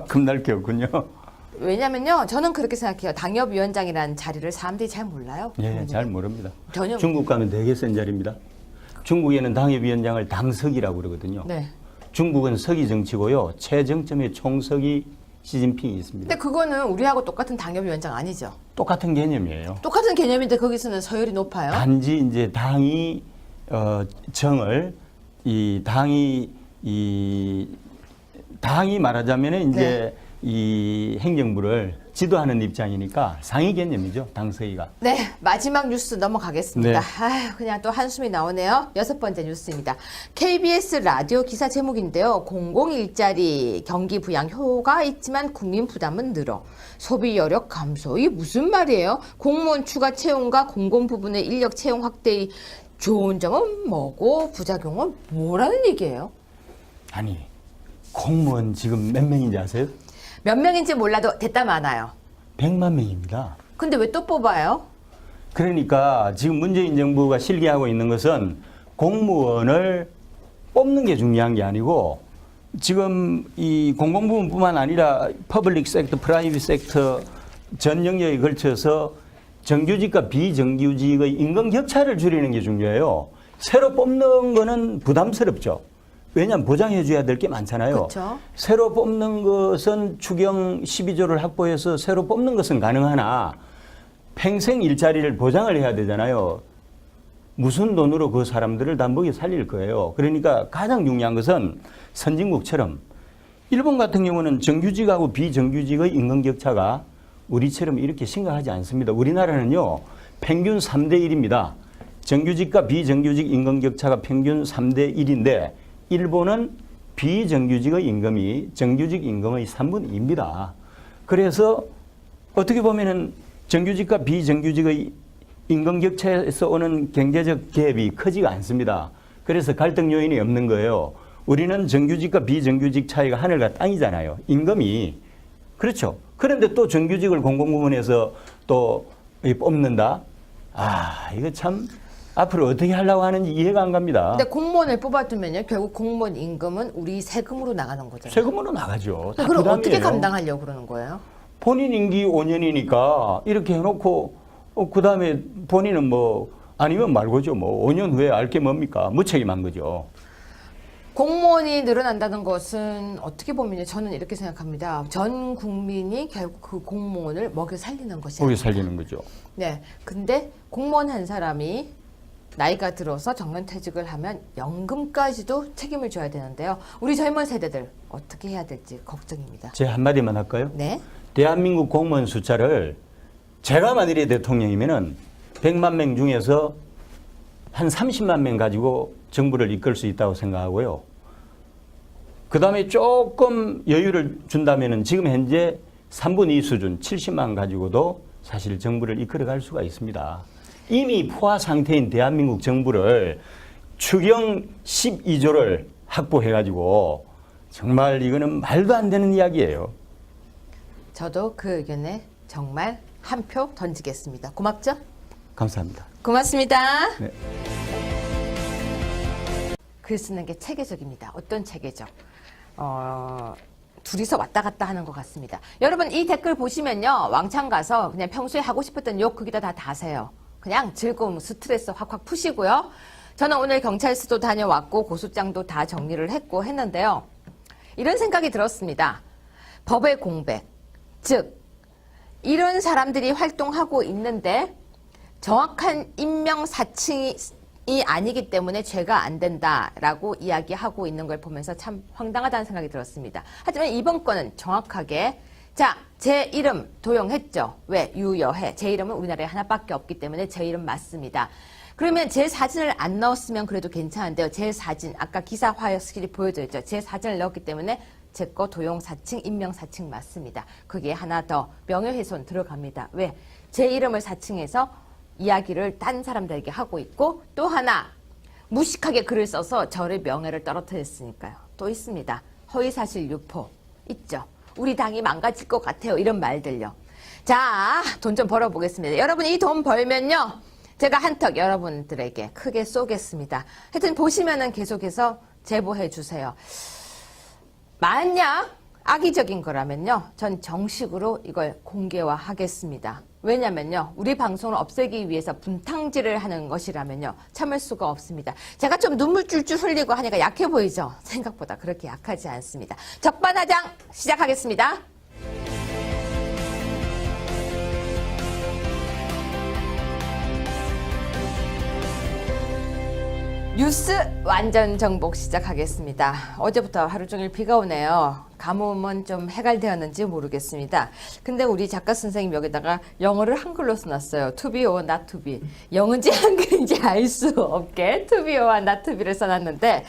겁날 게 없군요. 왜냐면요, 저는 그렇게 생각해요. 당협위원장이라는 자리를 사람들이 잘 몰라요. 예, 잘 모릅니다. 전혀. 중국 가면 되게 센 자리입니다. 중국에는 당협위원장을 당석이라고 그러거든요. 네. 중국은 서기 정치고요. 최정점의 총석이 시진핑이 있습니다. 근데 그거는 우리하고 똑같은 당협위원장 아니죠. 똑같은 개념이에요. 똑같은 개념인데 거기서는 서열이 높아요. 단지 이제 당이 정을 당이 말하자면은 이제 이 행정부를 지도하는 입장이니까 상위 개념이죠, 당서희가. 네, 마지막 뉴스 넘어가겠습니다. 네. 아휴, 그냥 또 한숨이 나오네요. 6번째 뉴스입니다. KBS 라디오 기사 제목인데요. 공공일자리 경기 부양 효과가 있지만 국민 부담은 늘어. 소비 여력 감소. 이게 무슨 말이에요? 공무원 추가 채용과 공공 부분의 인력 채용 확대의 좋은 점은 뭐고 부작용은 뭐라는 얘기예요? 아니, 공무원 지금 몇 명인지 아세요? 몇 명인지 몰라도 됐다 많아요. 100만 명입니다. 근데 왜 또 뽑아요? 그러니까 지금 문재인 정부가 실기하고 있는 것은 공무원을 뽑는 게 중요한 게 아니고 지금 이 공공부문뿐만 아니라 퍼블릭 섹터, 프라이빗 섹터 전 영역에 걸쳐서 정규직과 비정규직의 임금 격차를 줄이는 게 중요해요. 새로 뽑는 거는 부담스럽죠. 왜냐하면 보장해 줘야 될 게 많잖아요. 그쵸. 새로 뽑는 것은 추경 12조를 확보해서 새로 뽑는 것은 가능하나 평생 일자리를 보장을 해야 되잖아요. 무슨 돈으로 그 사람들을 다 먹여 살릴 거예요. 그러니까 가장 중요한 것은 선진국처럼 일본 같은 경우는 정규직하고 비정규직의 임금 격차가 우리처럼 이렇게 심각하지 않습니다. 우리나라는요, 평균 3대 1입니다. 정규직과 비정규직 임금 격차가 평균 3대 1인데 일본은 비정규직의 임금이 정규직 임금의 3분의 2입니다. 그래서 어떻게 보면은 정규직과 비정규직의 임금 격차에서 오는 경제적 갭이 크지가 않습니다. 그래서 갈등 요인이 없는 거예요. 우리는 정규직과 비정규직 차이가 하늘과 땅이잖아요. 임금이. 그렇죠. 그런데 또 정규직을 공공부문에서 또 뽑는다? 아, 이거 참 앞으로 어떻게 하려고 하는지 이해가 안 갑니다. 근데 공무원을 뽑아두면요, 결국 공무원 임금은 우리 세금으로 나가는 거잖아요. 세금으로 나가죠. 다 그럼 어떻게 부담이에요. 감당하려고 그러는 거예요? 본인 임기 5년이니까 이렇게 해놓고 그 다음에 본인은 뭐 아니면 말고죠. 뭐 5년 후에 알 게 뭡니까? 무책임한 거죠. 공무원이 늘어난다는 것은 어떻게 보면요, 저는 이렇게 생각합니다. 전 국민이 결국 그 공무원을 먹여 살리는 것이야. 거기 살리는 거죠. 네. 근데 공무원 한 사람이 나이가 들어서 정년퇴직을 하면 연금까지도 책임을 져야 되는데요. 우리 젊은 세대들 어떻게 해야 될지 걱정입니다. 제 한마디만 할까요? 네. 대한민국 공무원 숫자를 제가 만일에 대통령이면은 100만 명 중에서 한 30만 명 가지고 정부를 이끌 수 있다고 생각하고요. 그 다음에 조금 여유를 준다면은 지금 현재 3분의 2 수준 70만 가지고도 사실 정부를 이끌어갈 수가 있습니다. 이미 포화 상태인 대한민국 정부를 추경 12조를 확보해가지고 정말 이거는 말도 안 되는 이야기예요. 저도 그 의견에 정말 한 표 던지겠습니다. 고맙죠? 감사합니다. 고맙습니다. 네. 글 쓰는 게 체계적입니다. 어떤 체계적? 둘이서 왔다 갔다 하는 것 같습니다. 여러분, 이 댓글 보시면요, 왕창 가서 그냥 평소에 하고 싶었던 욕 거기다 다 다세요. 그냥 즐거움, 스트레스 확확 푸시고요. 저는 오늘 경찰서도 다녀왔고 고소장도 다 정리를 했고 했는데요. 이런 생각이 들었습니다. 법의 공백, 즉 이런 사람들이 활동하고 있는데 정확한 인명사칭이 아니기 때문에 죄가 안 된다라고 이야기하고 있는 걸 보면서 참 황당하다는 생각이 들었습니다. 하지만 이번 건은 정확하게 자, 제 이름 도용했죠. 왜? 유여해. 제 이름은 우리나라에 하나밖에 없기 때문에 제 이름 맞습니다. 그러면 제 사진을 안 넣었으면 그래도 괜찮은데요. 제 사진, 아까 기사 화역실이 보여드렸죠. 제 사진을 넣었기 때문에 제 거 도용사칭, 인명사칭 맞습니다. 그게 하나 더 명예훼손 들어갑니다. 왜? 제 이름을 사칭해서 이야기를 딴 사람들에게 하고 있고 또 하나 무식하게 글을 써서 저의 명예를 떨어뜨렸으니까요. 또 있습니다. 허위사실 유포 있죠. 우리 당이 망가질 것 같아요. 이런 말들요. 자, 돈 좀 벌어보겠습니다. 여러분 이 돈 벌면요, 제가 한턱 여러분들에게 크게 쏘겠습니다. 하여튼 보시면은 계속해서 제보해 주세요. 만약 악의적인 거라면요, 전 정식으로 이걸 공개화하겠습니다. 왜냐면요, 우리 방송을 없애기 위해서 분탕질을 하는 것이라면요, 참을 수가 없습니다. 제가 좀 눈물 줄줄 흘리고 하니까 약해 보이죠? 생각보다 그렇게 약하지 않습니다. 적반하장 시작하겠습니다. 뉴스 완전 정복 시작하겠습니다. 어제부터 하루 종일 비가 오네요. 가뭄은 좀 해갈되었는지 모르겠습니다. 근데 우리 작가 선생님 여기다가 영어를 한글로 써놨어요. To be or not to be. 영어인지 한글인지 알 수 없게 to be or not to be를 써놨는데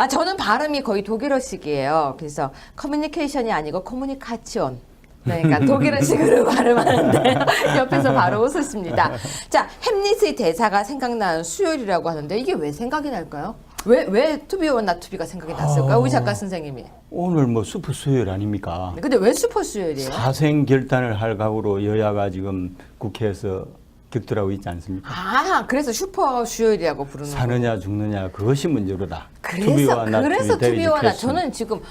저는 발음이 거의 독일어식이에요. 그래서 커뮤니케이션이 아니고 커뮤니카치온. 그러니까 독일어식으로 발음하는데 옆에서 바로 웃으십니다. 자, 햄릿의 대사가 생각나는 수요일이라고 하는데 이게 왜 생각이 날까요? 왜 to be or not to be가 생각이 났을까요? 우리 작가 선생님이. 오늘 뭐 슈퍼 수요일 아닙니까? 근데 왜 슈퍼 수요일이에요? 사생 결단을 할 각오로 여야가 지금 국회에서 격돌하고 있지 않습니까? 그래서 슈퍼 수요일이라고 부르는 거예요. 사느냐 죽느냐 그것이 문제로다. 그래서 투비와 나 저는 지금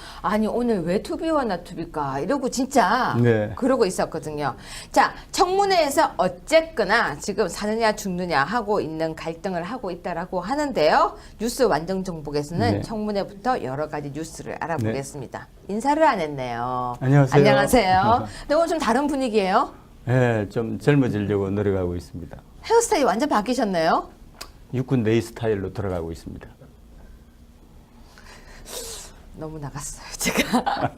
오늘 왜 투비와 나 투비일까 이러고 진짜 네. 그러고 있었거든요. 자, 청문회에서 어쨌거나 지금 사느냐 죽느냐 하고 있는 갈등을 하고 있다라고 하는데요. 뉴스 완전 정복에서는 네. 청문회부터 여러 가지 뉴스를 알아보겠습니다. 인사를 안 했네요. 안녕하세요. 안녕하세요. 근데 오늘 좀 다른 분위기예요. 네, 좀 젊어지려고 노력하고 있습니다. 헤어스타일이 완전 바뀌셨네요. 육군 네이 스타일로 돌아가고 있습니다. 너무 나갔어요, 제가.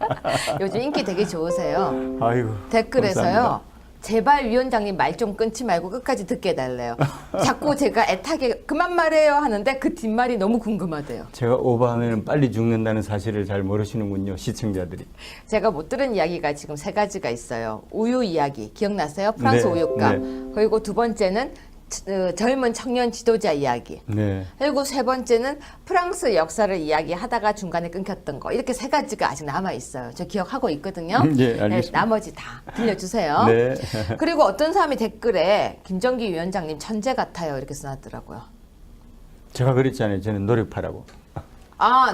요즘 인기 되게 좋으세요. 아이고. 댓글에서요. 감사합니다. 제발 위원장님 말 좀 끊지 말고 끝까지 듣게 해달래요. 자꾸 제가 애타게 그만 말해요 하는데 그 뒷말이 너무 궁금하대요. 제가 오버하면 빨리 죽는다는 사실을 잘 모르시는군요, 시청자들이. 제가 못 들은 이야기가 지금 세 가지가 있어요. 우유 이야기 기억나세요? 프랑스 네, 우유값. 네. 그리고 두 번째는 젊은 청년 지도자 이야기. 네. 그리고 세 번째는 프랑스 역사를 이야기하다가 중간에 끊겼던 거. 이렇게 세 가지가 아직 남아 있어요. 저 기억하고 있거든요. 네, 알겠습니다. 나머지 다 들려주세요. 네. 그리고 어떤 사람이 댓글에 김정기 위원장님 천재 같아요 이렇게 써놨더라고요. 제가 그랬잖아요. 저는 노력파라고.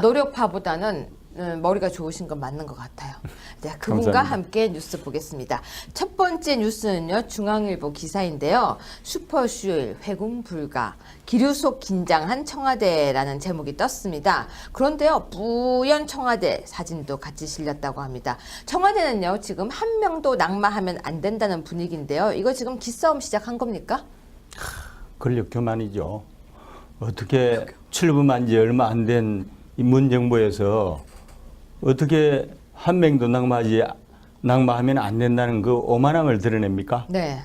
노력파보다는 머리가 좋으신 건 맞는 것 같아요. 네, 그분과 감사합니다. 함께 뉴스 보겠습니다. 첫 번째 뉴스는요. 중앙일보 기사인데요. 슈퍼 수요일 회군 불가 기류 속 긴장한 청와대라는 제목이 떴습니다. 그런데요. 뿌연 청와대 사진도 같이 실렸다고 합니다. 청와대는요. 지금 한 명도 낙마하면 안 된다는 분위기인데요. 이거 지금 기싸움 시작한 겁니까? 권력 교만이죠. 어떻게 출범한 지 얼마 안 된 문 정부에서 어떻게 한 명도 낙마하면 안 된다는 그 오만함을 드러냅니까? 네.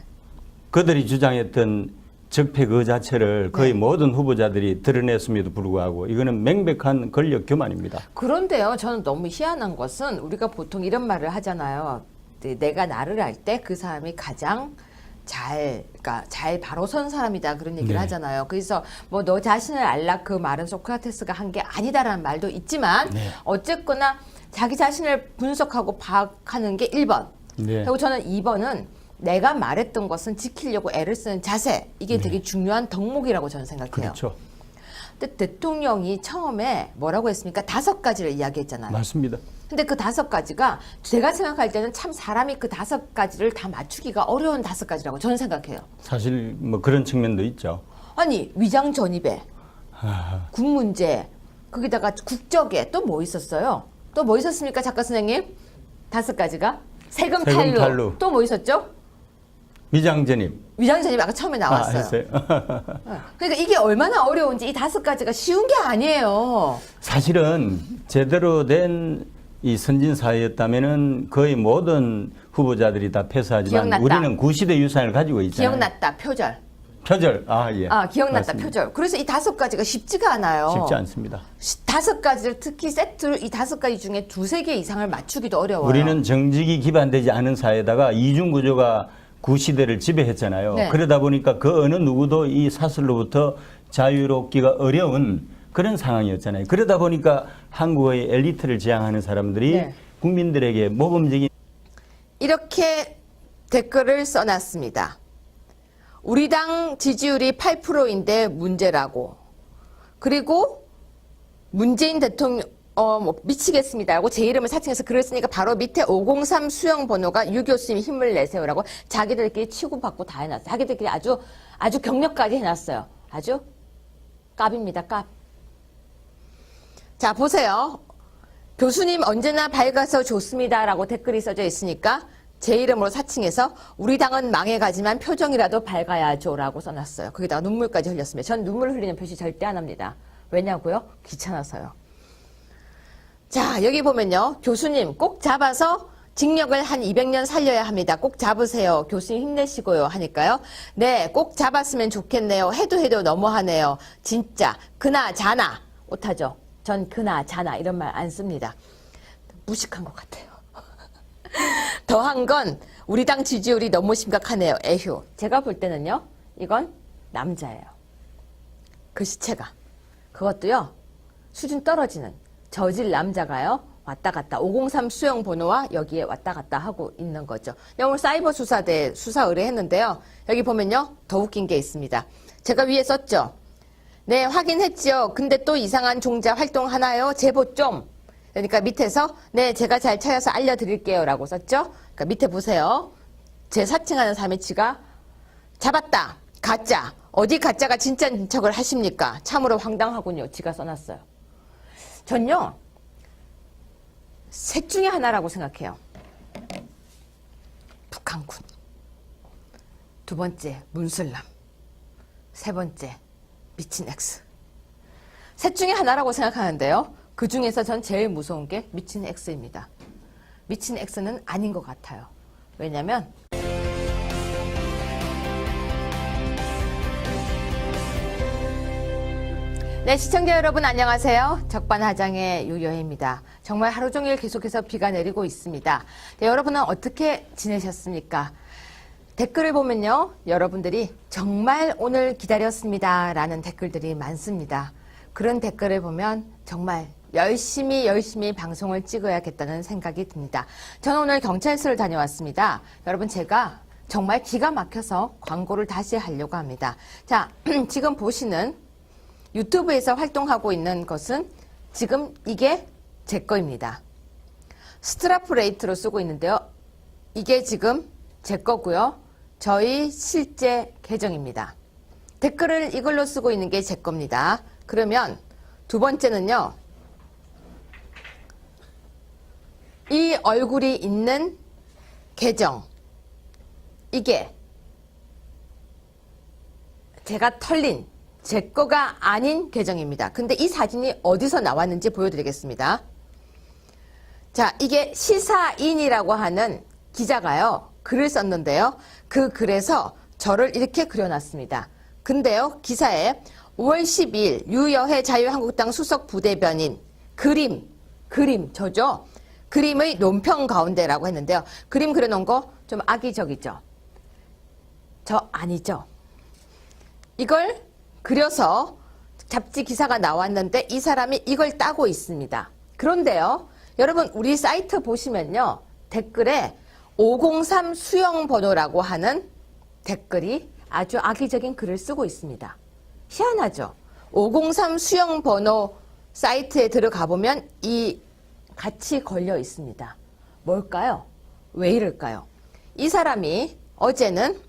그들이 주장했던 적폐 그 자체를 거의 모든 후보자들이 드러냈음에도 불구하고 이거는 명백한 권력 교만입니다. 그런데요, 저는 너무 희한한 것은 우리가 보통 이런 말을 하잖아요. 내가 나를 알 때 그 사람이 가장 그러니까 잘 바로 선 사람이다 그런 얘기를 네. 하잖아요. 그래서 뭐 너 자신을 알라 그 말은 소크라테스가 한 게 아니다라는 말도 있지만 네. 어쨌거나 자기 자신을 분석하고 파악하는 게 1번. 네. 그리고 저는 2번은 내가 말했던 것은 지키려고 애를 쓰는 자세. 이게 되게 중요한 덕목이라고 저는 생각해요. 그렇죠. 근데 대통령이 처음에 뭐라고 했습니까? 5가지를 이야기했잖아요. 맞습니다. 근데 그 5가지가 제가 생각할 때는 참 사람이 그 5가지를 다 맞추기가 어려운 5가지라고 저는 생각해요. 사실 뭐 그런 측면도 있죠. 아니 위장 전입에 아, 군 문제 거기다가 국적에 또 뭐 있었어요? 또 뭐 있었습니까, 작가 선생님? 5가지가 세금 세금 탈루. 탈루. 또 뭐 있었죠? 위장 전입. 위장 전입 아까 처음에 나왔어요. 했어요. 그러니까 이게 얼마나 어려운지 이 5가지가 쉬운 게 아니에요. 사실은 제대로 된 이 선진 사회였다면은 거의 모든 후보자들이 다 패스하지만 기억났다. 우리는 구시대 유산을 가지고 있잖아요. 기억났다. 표절. 표절. 예. 기억났다. 맞습니다. 표절. 그래서 이 5가지가 쉽지가 않아요. 쉽지 않습니다. 5가지를 특히 세트를 이 5가지 중에 2-3개 이상을 맞추기도 어려워요. 우리는 정직이 기반되지 않은 사회에다가 이중 구조가 구시대를 지배했잖아요. 네. 그러다 보니까 그 어느 누구도 이 사슬로부터 자유롭기가 어려운 그런 상황이었잖아요. 그러다 보니까 한국의 엘리트를 지향하는 사람들이 네. 국민들에게 모범적인 이렇게 댓글을 써놨습니다. 우리 당 지지율이 8%인데 문제라고. 그리고 문재인 대통령 미치겠습니다라고 제 이름을 사칭해서 글을 쓰니까 바로 밑에 503 수영 번호가 유 교수님 힘을 내세요라고 자기들끼리 치고받고 다 해놨어요. 자기들끼리 아주 격려까지 해놨어요. 아주 깝입니다. 깝. 자, 보세요. 교수님 언제나 밝아서 좋습니다라고 댓글이 써져 있으니까 제 이름으로 사칭해서 우리 당은 망해가지만 표정이라도 밝아야죠라고 써놨어요. 거기다가 눈물까지 흘렸습니다. 전 눈물 흘리는 표시 절대 안 합니다. 왜냐고요? 귀찮아서요. 자, 여기 보면요. 교수님 꼭 잡아서 징역을 한 200년 살려야 합니다. 꼭 잡으세요. 교수님 힘내시고요. 하니까요. 네, 꼭 잡았으면 좋겠네요. 해도 너무하네요. 진짜 그나자나 못하죠. 전 그나자나 이런 말 안 씁니다. 무식한 것 같아요. 더한 건 우리 당 지지율이 너무 심각하네요. 에휴. 제가 볼 때는요. 이건 남자예요. 그 시체가. 그것도요. 수준 떨어지는 저질 남자가요. 왔다 갔다 503 수용 번호와 여기에 왔다 갔다 하고 있는 거죠. 오늘 사이버 수사대 수사 의뢰했는데요. 여기 보면요. 더 웃긴 게 있습니다. 제가 위에 썼죠. 네, 확인했지요. 근데 또 이상한 종자 활동하나요? 제보 좀. 그러니까 밑에서 네, 제가 잘 찾아서 알려드릴게요. 라고 썼죠. 그러니까 밑에 보세요. 제 사칭하는 사람의 지가 잡았다. 가짜. 어디 가짜가 진짜인 척을 하십니까? 참으로 황당하군요. 지가 써놨어요. 전요. 셋 중에 하나라고 생각해요. 북한군. 두 번째, 문슬람. 세 번째, 미친 X. 셋 중에 하나라고 생각하는데요. 그 중에서 전 제일 무서운 게 미친 X입니다. 미친 X는 아닌 것 같아요. 왜냐면 네, 시청자 여러분 안녕하세요. 적반하장의 유여혜입니다. 정말 하루 종일 계속해서 비가 내리고 있습니다. 네, 여러분은 어떻게 지내셨습니까? 댓글을 보면요. 여러분들이 정말 오늘 기다렸습니다. 라는 댓글들이 많습니다. 그런 댓글을 보면 정말 열심히 방송을 찍어야겠다는 생각이 듭니다. 저는 오늘 경찰서를 다녀왔습니다. 여러분 제가 정말 기가 막혀서 광고를 다시 하려고 합니다. 자, 지금 보시는 유튜브에서 활동하고 있는 것은 지금 이게 제 거입니다. 스트라프레이트로 쓰고 있는데요. 이게 지금 제 거고요. 저희 실제 계정입니다. 댓글을 이걸로 쓰고 있는 게 제 겁니다. 그러면 두 번째는요. 이 얼굴이 있는 계정. 이게 제가 털린 제 거가 아닌 계정입니다. 근데 이 사진이 어디서 나왔는지 보여드리겠습니다. 자, 이게 시사인이라고 하는 기자가요. 글을 썼는데요. 그 글에서 저를 이렇게 그려놨습니다. 근데요. 기사에 5월 10일 유여혜 자유한국당 수석 부대변인 그림 저죠. 그림의 논평 가운데라고 했는데요. 그림 그려놓은 거 좀 악의적이죠. 저 아니죠. 이걸 그려서 잡지 기사가 나왔는데 이 사람이 이걸 따고 있습니다. 그런데요. 여러분 우리 사이트 보시면요. 댓글에 503 수용 번호라고 하는 댓글이 아주 악의적인 글을 쓰고 있습니다. 희한하죠. 503 수용 번호 사이트에 들어가 보면 이 같이 걸려 있습니다. 뭘까요? 왜 이럴까요? 이 사람이 어제는